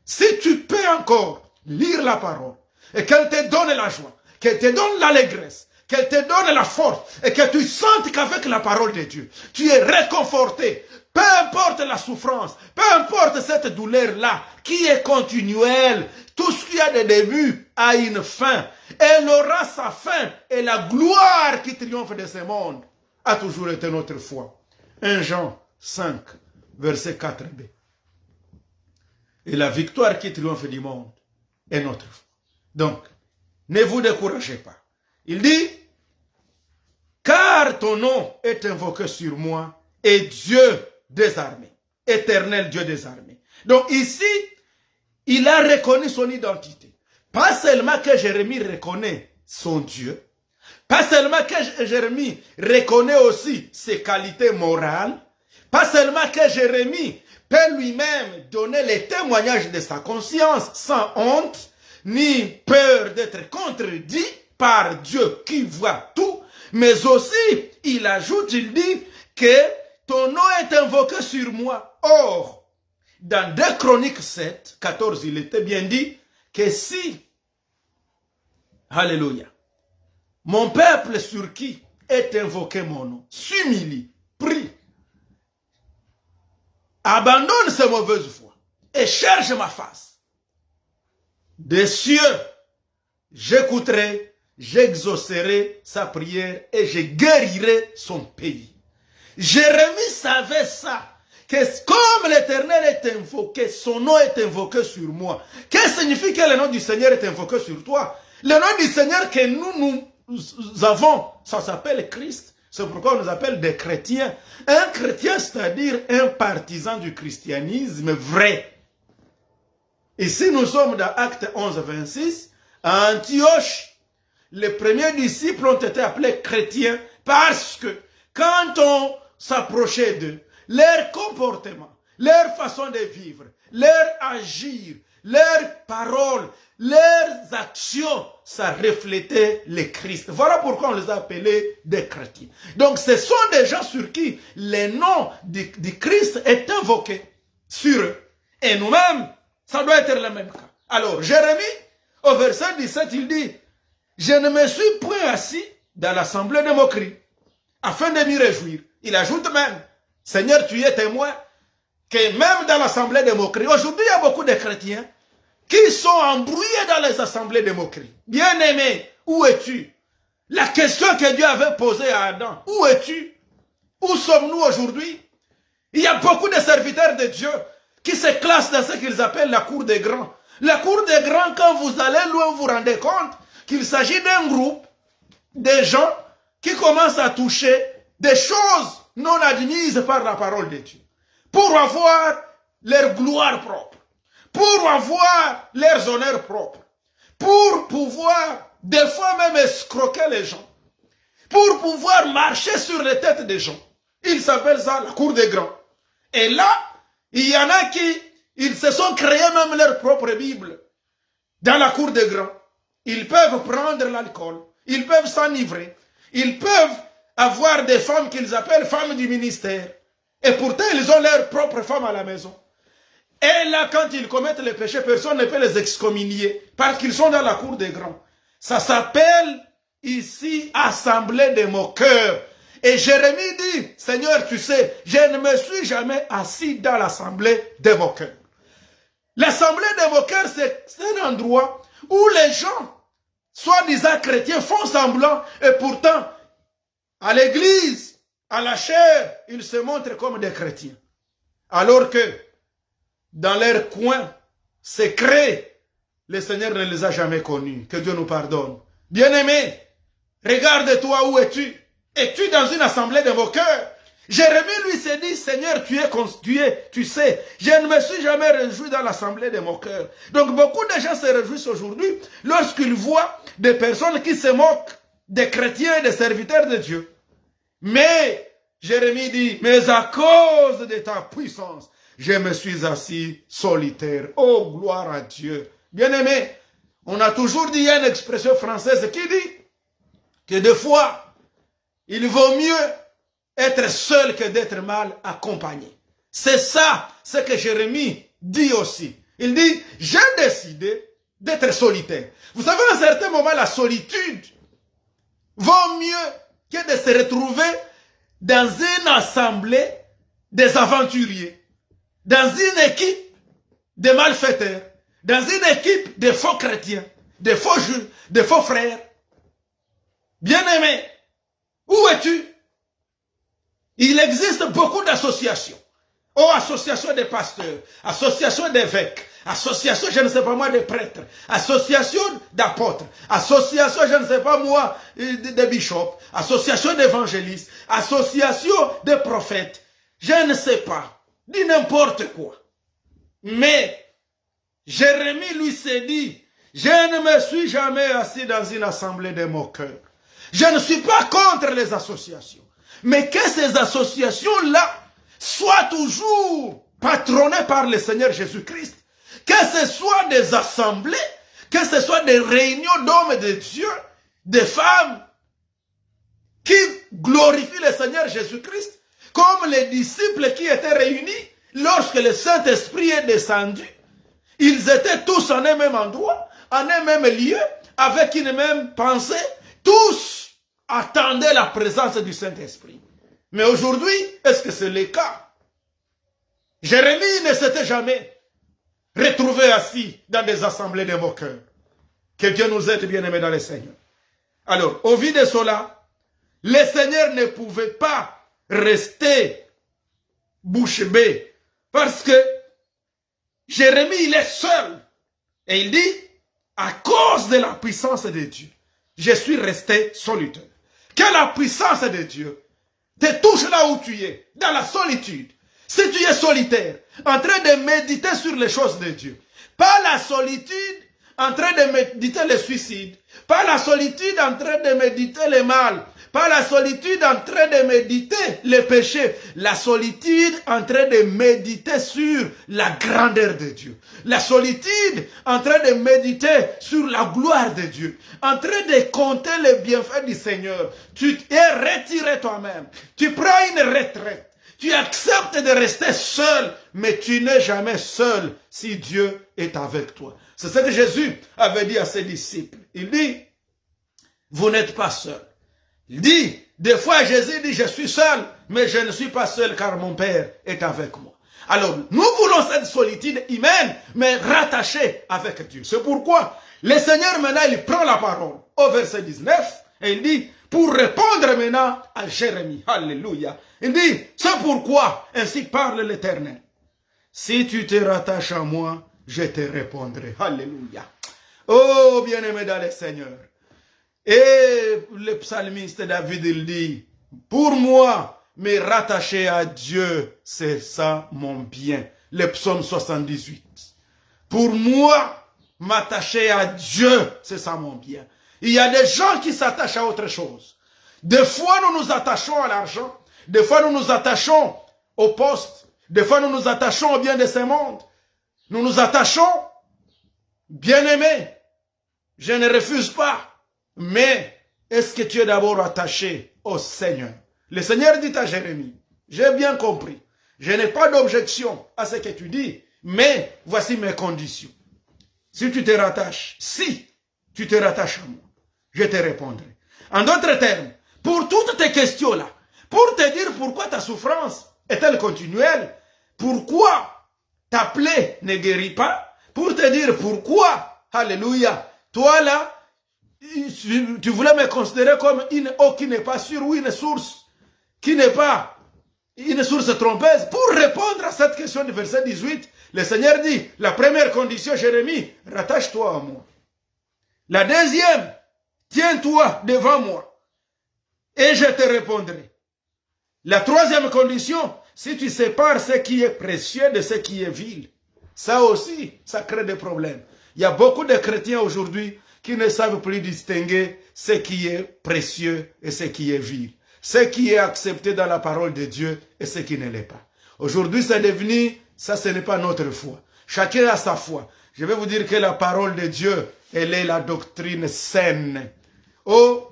S1: Si tu peux encore lire la parole, et qu'elle te donne la joie, qu'elle te donne l'allégresse, qu'elle te donne la force, et que tu sentes qu'avec la parole de Dieu, tu es réconforté. Peu importe la souffrance, peu importe cette douleur-là, qui est continuelle, tout ce qui a des débuts a une fin. Elle aura sa fin, et la gloire qui triomphe de ce monde a toujours été notre foi. 1 Jean 5, verset 4b. Et la victoire qui triomphe du monde est notre foi. Donc, ne vous découragez pas. Il dit, car ton nom est invoqué sur moi, et Dieu des armées. éternel Dieu des armées. Donc ici, il a reconnu son identité. Pas seulement que Jérémie reconnaît son Dieu, pas seulement que Jérémie reconnaît aussi ses qualités morales, pas seulement que Jérémie peut lui-même donner les témoignages de sa conscience sans honte, ni peur d'être contredit par Dieu qui voit tout, mais aussi, il ajoute, il dit que ton nom est invoqué sur moi. Or, dans 2 Chroniques 7, 14, il était bien dit que si, alléluia, mon peuple sur qui est invoqué mon nom s'humilie, prie, abandonne ses mauvaises voies et cherche ma face, des cieux, j'écouterai, j'exaucerai sa prière et je guérirai son pays. Jérémie savait ça, que comme l'Éternel est invoqué, son nom est invoqué sur moi. Qu'est-ce que signifie que le nom du Seigneur est invoqué sur toi? Le nom du Seigneur que nous avons, ça s'appelle Christ. C'est pourquoi on nous appelle des chrétiens. Un chrétien, c'est-à-dire un partisan du christianisme vrai. Ici, nous sommes dans Acte 11, 26. À Antioche, les premiers disciples ont été appelés chrétiens parce que quand on s'approchait d'eux, leur comportement, leur façon de vivre, leur agir, leurs paroles, leurs actions, ça reflétait le Christ. Voilà pourquoi on les a appelés des chrétiens. Donc ce sont des gens sur qui le nom du Christ est invoqué sur eux. Et nous-mêmes, ça doit être le même cas. Alors Jérémie, au verset 17, il dit, je ne me suis point assis dans l'assemblée de moquerie, afin de m'y réjouir. Il ajoute même, Seigneur, tu es témoin que même dans l'assemblée de moquerie, aujourd'hui il y a beaucoup de chrétiens qui sont embrouillés dans les assemblées de moquerie. Bien-aimé, où es-tu? La question que Dieu avait posée à Adam, où es-tu? Où sommes-nous aujourd'hui? Il y a beaucoup de serviteurs de Dieu qui se classent dans ce qu'ils appellent la cour des grands. La cour des grands, quand vous allez loin, vous vous rendez compte qu'il s'agit d'un groupe de gens qui commencent à toucher des choses non admises par la parole de Dieu, pour avoir leur gloire propre, pour avoir leurs honneurs propres, pour pouvoir des fois même escroquer les gens, pour pouvoir marcher sur les têtes des gens. Ils s'appellent ça la cour des grands. Et là, il y en a qui, ils se sont créés même leur propre Bible dans la cour des grands. Ils peuvent prendre l'alcool, ils peuvent s'enivrer, ils peuvent avoir des femmes qu'ils appellent femmes du ministère. Et pourtant, ils ont leurs propres femmes à la maison. Et là, quand ils commettent les péchés, personne ne peut les excommunier parce qu'ils sont dans la cour des grands. Ça s'appelle ici assemblée de moqueurs. Et Jérémie dit, Seigneur, tu sais, je ne me suis jamais assis dans l'assemblée des moqueurs. L'assemblée des moqueurs, c'est un endroit où les gens, soi-disant chrétiens, font semblant et pourtant, à l'église, à la chair, ils se montrent comme des chrétiens. Alors que, dans leur coin secret, le Seigneur ne les a jamais connus. Que Dieu nous pardonne. Bien-aimé, regarde-toi où es-tu. Es-tu dans une assemblée de moqueurs? Jérémie lui s'est dit, Seigneur, tu sais, je ne me suis jamais réjoui dans l'assemblée des moqueurs. Donc beaucoup de gens se réjouissent aujourd'hui lorsqu'ils voient des personnes qui se moquent des chrétiens et des serviteurs de Dieu. Mais Jérémie dit, mais à cause de ta puissance, je me suis assis solitaire. Oh, gloire à Dieu. Bien-aimé, on a toujours dit, il y a une expression française qui dit que des fois, il vaut mieux être seul que d'être mal accompagné. C'est ça, ce que Jérémie dit aussi. Il dit, j'ai décidé d'être solitaire. Vous savez, à un certain moment, la solitude vaut mieux que de se retrouver dans une assemblée des aventuriers, dans une équipe de malfaiteurs, dans une équipe de faux chrétiens, de faux juifs, de faux frères. Bien-aimé, où es-tu? Il existe beaucoup d'associations. Oh, association des pasteurs, association d'évêques, association, je ne sais pas moi, de prêtres, association d'apôtres, association, je ne sais pas moi, de bishops, association d'évangélistes, association de prophètes. Je ne sais pas. dit n'importe quoi. Mais Jérémie lui s'est dit, je ne me suis jamais assis dans une assemblée de moqueurs. Je ne suis pas contre les associations. Mais que ces associations-là soient toujours patronnées par le Seigneur Jésus-Christ. Que ce soit des assemblées, que ce soit des réunions d'hommes et de Dieu, des femmes qui glorifient le Seigneur Jésus-Christ, comme les disciples qui étaient réunis lorsque le Saint-Esprit est descendu. Ils étaient tous en un même endroit, en un même lieu, avec une même pensée. Tous attendaient la présence du Saint-Esprit. Mais aujourd'hui, est-ce que c'est le cas? Jérémie ne s'était jamais retrouvé assis dans des assemblées de moqueurs. Que Dieu nous aide, bien-aimés dans le Seigneur. Alors, au vu de cela, le Seigneur ne pouvait pas rester bouche bée. Parce que Jérémie, il est seul. Et il dit, à cause de la puissance de Dieu, je suis resté solitaire. Que la puissance de Dieu te touche là où tu es, dans la solitude. Si tu es solitaire, en train de méditer sur les choses de Dieu, pas la solitude en train de méditer le suicide, pas la solitude en train de méditer le mal, pas la solitude en train de méditer le péché, la solitude en train de méditer sur la grandeur de Dieu, la solitude en train de méditer sur la gloire de Dieu, en train de compter les bienfaits du Seigneur. Tu es retiré toi-même, tu prends une retraite. Tu acceptes de rester seul, mais tu n'es jamais seul si Dieu est avec toi. C'est ce que Jésus avait dit à ses disciples. Il dit, vous n'êtes pas seul. Il dit, des fois Jésus dit, je suis seul, mais je ne suis pas seul car mon Père est avec moi. Alors, nous voulons cette solitude humaine, mais rattachée avec Dieu. C'est pourquoi le Seigneur maintenant, il prend la parole au verset 19 et il dit, pour répondre maintenant à Jérémie. Alléluia. Il dit, c'est pourquoi ainsi parle l'Éternel. Si tu te rattaches à moi, je te répondrai. Alléluia. Oh, bien-aimé dans le Seigneur. Et le psalmiste David, il dit, pour moi, me rattacher à Dieu, c'est ça mon bien. Le psaume 78. Pour moi, m'attacher à Dieu, c'est ça mon bien. Il y a des gens qui s'attachent à autre chose. Des fois, nous nous attachons à l'argent. Des fois, nous nous attachons au poste. Des fois, nous nous attachons au bien de ce monde. Nous nous attachons, bien-aimé. Je ne refuse pas. Mais, est-ce que tu es d'abord attaché au Seigneur? Le Seigneur dit à Jérémie, j'ai bien compris. Je n'ai pas d'objection à ce que tu dis, mais voici mes conditions. Si tu te rattaches à moi, je te répondrai. En d'autres termes, pour toutes tes questions-là, pour te dire pourquoi ta souffrance est-elle continuelle, pourquoi ta plaie ne guérit pas, pour te dire pourquoi, alléluia, toi là, tu voulais me considérer comme une eau qui n'est pas sûre ou une source qui n'est pas une source trompeuse. Pour répondre à cette question du verset 18, le Seigneur dit, la première condition, Jérémie, rattache-toi à moi. La deuxième, tiens-toi devant moi et je te répondrai. La troisième condition, si tu sépares ce qui est précieux de ce qui est vil, ça aussi, ça crée des problèmes. Il y a beaucoup de chrétiens aujourd'hui qui ne savent plus distinguer ce qui est précieux et ce qui est vil. Ce qui est accepté dans la parole de Dieu et ce qui ne l'est pas. Aujourd'hui, c'est devenu, ça ce n'est pas notre foi. Chacun a sa foi. Je vais vous dire que la parole de Dieu, elle est la doctrine saine. Oh,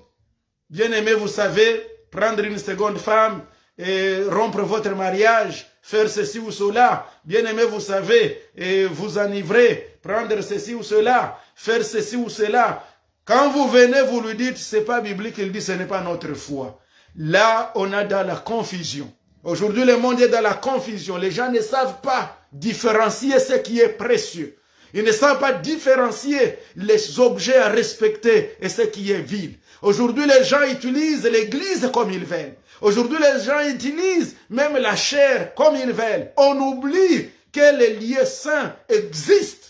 S1: bien-aimé, vous savez, prendre une seconde femme et rompre votre mariage, faire ceci ou cela. Bien-aimé, vous savez, et vous enivrer, prendre ceci ou cela, faire ceci ou cela. Quand vous venez, vous lui dites, c'est pas biblique, il dit, ce n'est pas notre foi. Là, on est dans la confusion. Aujourd'hui, le monde est dans la confusion. Les gens ne savent pas différencier ce qui est précieux. Ils ne savent pas différencier les objets à respecter et ce qui est vil. Aujourd'hui, les gens utilisent l'église comme ils veulent. Aujourd'hui, les gens utilisent même la chair comme ils veulent. On oublie que les lieux saints existent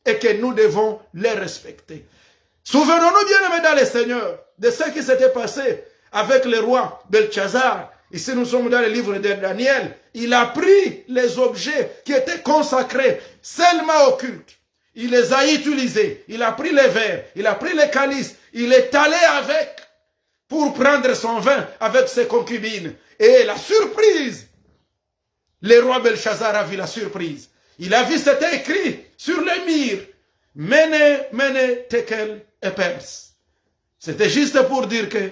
S1: et que nous devons les respecter. Souvenons-nous bien, aimés dans le Seigneur, de ce qui s'était passé avec le roi Belchazar Ici, nous sommes dans le livre de Daniel. Il a pris les objets qui étaient consacrés seulement au culte. Il les a utilisés. Il a pris les verres, il a pris les calices, il est allé avec pour prendre son vin avec ses concubines. Et la surprise, le roi Belshazzar a vu la surprise. Il a vu, c'était écrit sur les murs, Mene, Mene, Tekel et Perse. C'était juste pour dire que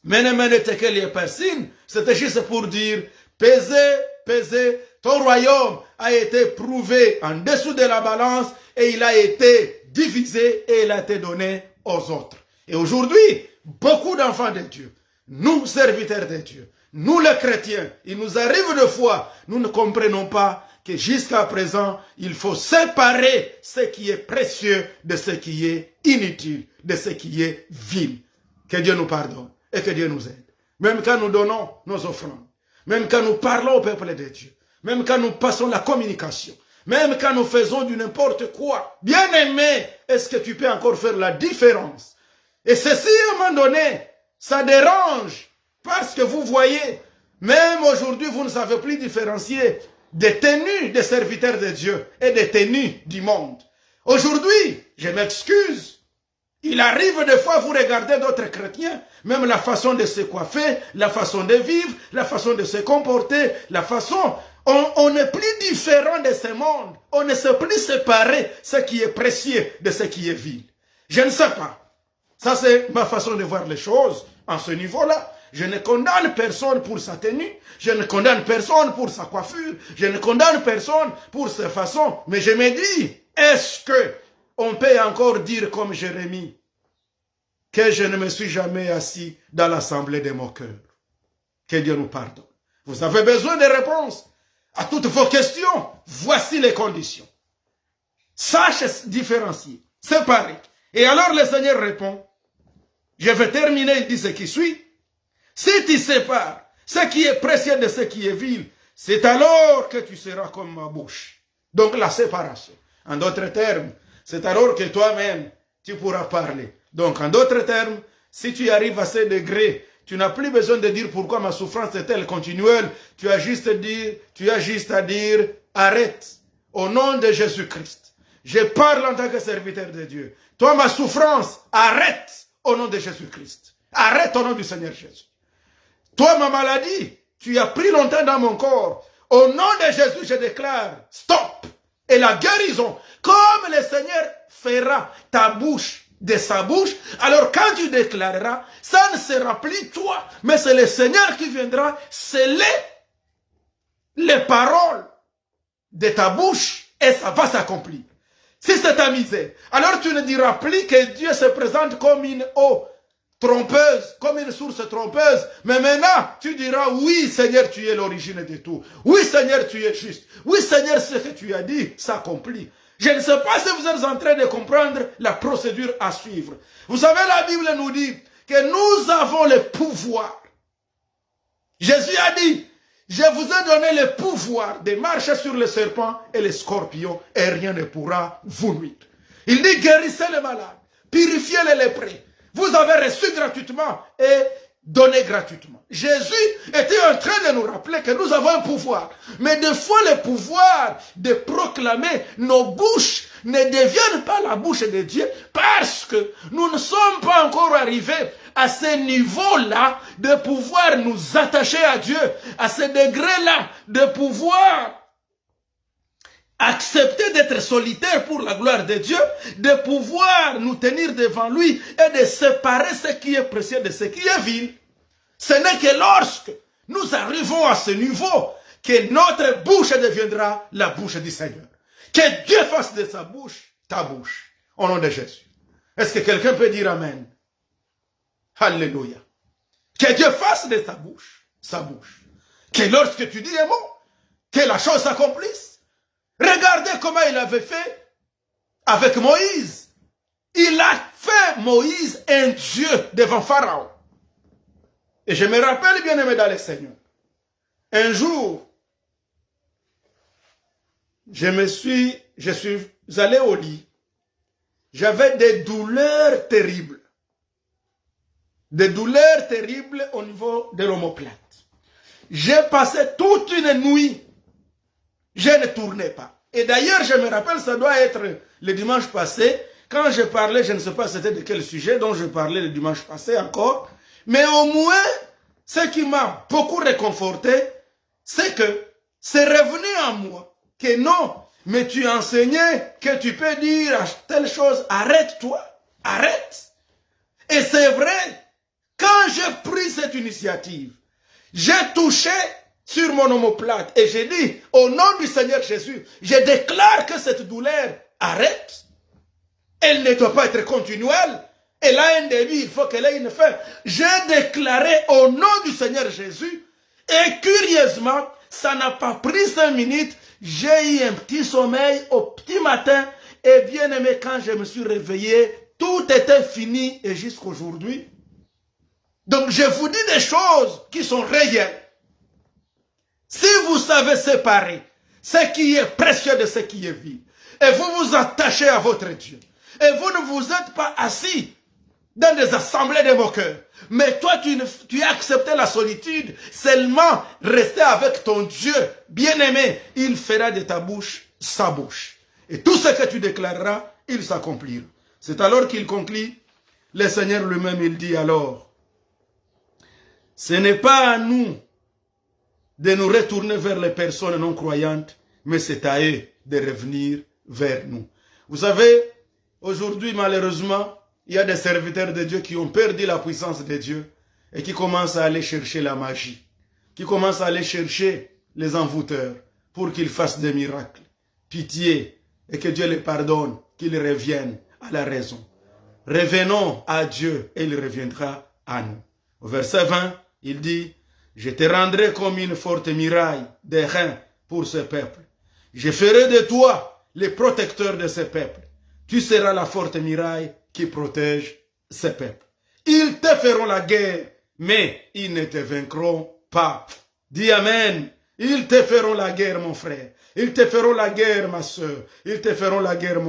S1: Mene, Mene, Tekel et Persine, c'était juste pour dire, pesez, pesez, ton royaume a été prouvé en dessous de la balance et il a été divisé et il a été donné aux autres. Et aujourd'hui, beaucoup d'enfants de Dieu, nous serviteurs de Dieu, nous les chrétiens, il nous arrive de fois, nous ne comprenons pas que jusqu'à présent, il faut séparer ce qui est précieux de ce qui est inutile, de ce qui est vil. Que Dieu nous pardonne et que Dieu nous aide. Même quand nous donnons nos offrandes, même quand nous parlons au peuple de Dieu, même quand nous passons la communication, même quand nous faisons du n'importe quoi. Bien-aimé, est-ce que tu peux encore faire la différence? Et ceci, à un moment donné, ça dérange. Parce que vous voyez, même aujourd'hui, vous ne savez plus différencier des tenues des serviteurs de Dieu et des tenues du monde. Aujourd'hui, je m'excuse, il arrive des fois, vous regardez d'autres chrétiens, même la façon de se coiffer, la façon de vivre, la façon de se comporter, la façon... On n'est plus différent de ce monde. On ne sait plus séparer ce qui est précieux de ce qui est vil. Je ne sais pas. Ça, c'est ma façon de voir les choses en ce niveau-là. Je ne condamne personne pour sa tenue. Je ne condamne personne pour sa coiffure. Je ne condamne personne pour sa façon. Mais je me dis, est-ce que on peut encore dire comme Jérémie que je ne me suis jamais assis dans l'assemblée de mon cœur? Que Dieu nous pardonne. Vous avez besoin de réponses à toutes vos questions. Voici les conditions. Sache différencier, séparer. Et alors le Seigneur répond, je vais terminer, il dit ce qui suit. Si tu sépares ce qui est précieux de ce qui est vil, c'est alors que tu seras comme ma bouche. Donc la séparation. En d'autres termes, c'est alors que toi-même, tu pourras parler. Donc en d'autres termes, si tu arrives à ce degré, tu n'as plus besoin de dire pourquoi ma souffrance est-elle continuelle. Tu as juste à dire, arrête, au nom de Jésus-Christ. Je parle en tant que serviteur de Dieu. Toi, ma souffrance, arrête au nom de Jésus-Christ. Arrête au nom du Seigneur Jésus. Toi, ma maladie, tu as pris longtemps dans mon corps. Au nom de Jésus, je déclare, stop. Et la guérison, comme le Seigneur fera ta bouche de sa bouche, alors quand tu déclareras, ça ne sera plus toi, mais c'est le Seigneur qui viendra sceller les paroles de ta bouche et ça va s'accomplir. Si c'est ta misère, alors tu ne diras plus que Dieu se présente comme une eau trompeuse, comme une source trompeuse, mais maintenant tu diras, oui Seigneur, tu es l'origine de tout. Oui Seigneur, tu es juste. Oui Seigneur, ce que tu as dit s'accomplit. Je ne sais pas si vous êtes en train de comprendre la procédure à suivre. Vous savez, la Bible nous dit que nous avons le pouvoir. Jésus a dit, je vous ai donné le pouvoir de marcher sur les serpents et les scorpions et rien ne pourra vous nuire. Il dit, guérissez les malades, purifiez les lépreux. Vous avez reçu gratuitement et donné gratuitement. Jésus était en train de nous rappeler que nous avons un pouvoir. Mais des fois, le pouvoir de proclamer nos bouches ne deviennent pas la bouche de Dieu parce que nous ne sommes pas encore arrivés à ce niveau-là de pouvoir nous attacher à Dieu, à ce degré-là de pouvoir accepter d'être solitaire pour la gloire de Dieu, de pouvoir nous tenir devant lui et de séparer ce qui est précieux de ce qui est vil. Ce n'est que lorsque nous arrivons à ce niveau que notre bouche deviendra la bouche du Seigneur. Que Dieu fasse de sa bouche ta bouche. Au nom de Jésus. Est-ce que quelqu'un peut dire Amen? Alléluia. Que Dieu fasse de ta bouche sa bouche. Que lorsque tu dis un mot, que la chose s'accomplisse. Regardez comment il avait fait avec Moïse. Il a fait Moïse un Dieu devant Pharaon. Et je me rappelle, bien aimé dans le Seigneur, un jour, je suis allé au lit. J'avais des douleurs terribles. Des douleurs terribles au niveau de l'omoplate. J'ai passé toute une nuit. Je ne tournais pas. Et d'ailleurs, je me rappelle, ça doit être le dimanche passé, quand je parlais, je ne sais pas c'était de quel sujet dont je parlais le dimanche passé encore, mais au moins, ce qui m'a beaucoup réconforté, c'est que c'est revenu à moi que non, mais tu enseignais que tu peux dire à telle chose, arrête-toi, arrête. Et c'est vrai, quand j'ai pris cette initiative, j'ai touché sur mon omoplate et j'ai dit, au nom du Seigneur Jésus, je déclare que cette douleur arrête. Elle ne doit pas être continuelle. Elle a un début, il faut qu'elle ait une fin. J'ai déclaré au nom du Seigneur Jésus et curieusement, ça n'a pas pris 5 minutes. J'ai eu un petit sommeil au petit matin et bien aimé, quand je me suis réveillé, tout était fini et jusqu'aujourd'hui. Donc je vous dis des choses qui sont réelles. Si vous savez séparer ce qui est précieux de ce qui est vil, et vous vous attachez à votre Dieu, et vous ne vous êtes pas assis dans des assemblées de moqueurs, mais toi tu as accepté la solitude, seulement rester avec ton Dieu bien-aimé, il fera de ta bouche sa bouche. Et tout ce que tu déclareras, il s'accomplira. C'est alors qu'il conclut, le Seigneur lui-même, il dit alors, ce n'est pas à nous de nous retourner vers les personnes non croyantes, mais c'est à eux de revenir vers nous. Vous savez, aujourd'hui, malheureusement, il y a des serviteurs de Dieu qui ont perdu la puissance de Dieu et qui commencent à aller chercher la magie, qui commencent à aller chercher les envoûteurs pour qu'ils fassent des miracles. Pitié, et que Dieu les pardonne, qu'ils reviennent à la raison. Revenons à Dieu et il reviendra à nous. Au verset 20, il dit, je te rendrai comme une forte muraille des reins pour ce peuple. Je ferai de toi le protecteur de ce peuple. Tu seras la forte muraille qui protège ce peuple. Ils te feront la guerre, mais ils ne te vaincront pas. Dis Amen. Ils te feront la guerre, mon frère. Ils te feront la guerre, ma soeur. Ils te feront la guerre,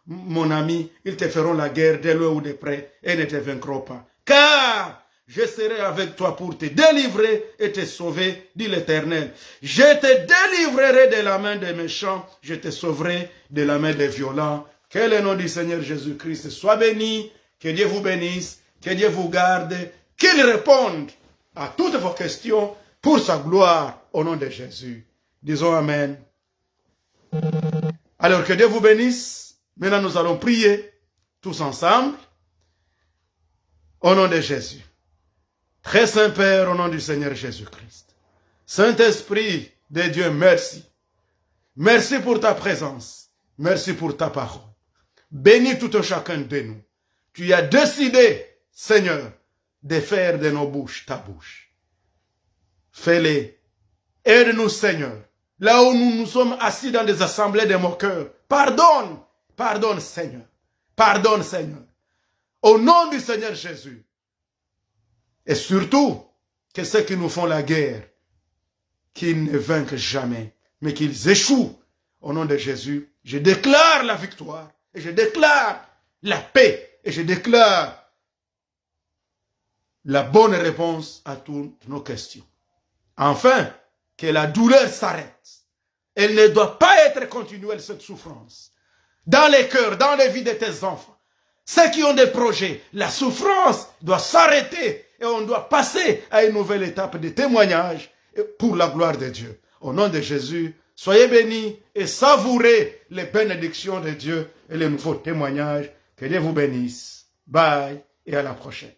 S1: mon ami. Ils te feront la guerre de loin ou de près et ne te vaincront pas. Car je serai avec toi pour te délivrer et te sauver, dit l'Éternel. Je te délivrerai de la main des méchants, je te sauverai de la main des violents. Que le nom du Seigneur Jésus-Christ soit béni, que Dieu vous bénisse, que Dieu vous garde, qu'il réponde à toutes vos questions pour sa gloire au nom de Jésus. Disons Amen. Alors que Dieu vous bénisse. Maintenant nous allons prier tous ensemble au nom de Jésus. Très Saint Père, au nom du Seigneur Jésus-Christ. Saint-Esprit de Dieu, merci. Merci pour ta présence. Merci pour ta parole. Bénis tout un chacun de nous. Tu as décidé, Seigneur, de faire de nos bouches ta bouche. Fais-les. Aide-nous, Seigneur. Là où nous nous sommes assis dans des assemblées de moqueurs. Pardonne. Pardonne, Seigneur. Pardonne, Seigneur. Au nom du Seigneur Jésus. Et surtout, que ceux qui nous font la guerre, qu'ils ne vainquent jamais, mais qu'ils échouent. Au nom de Jésus, je déclare la victoire, et je déclare la paix, et je déclare la bonne réponse à toutes nos questions. Enfin, que la douleur s'arrête. Elle ne doit pas être continuelle, cette souffrance. Dans les cœurs, dans les vies de tes enfants, ceux qui ont des projets, la souffrance doit s'arrêter et on doit passer à une nouvelle étape de témoignage pour la gloire de Dieu. Au nom de Jésus, soyez bénis et savourez les bénédictions de Dieu et les nouveaux témoignages. Que Dieu vous bénisse. Bye et à la prochaine.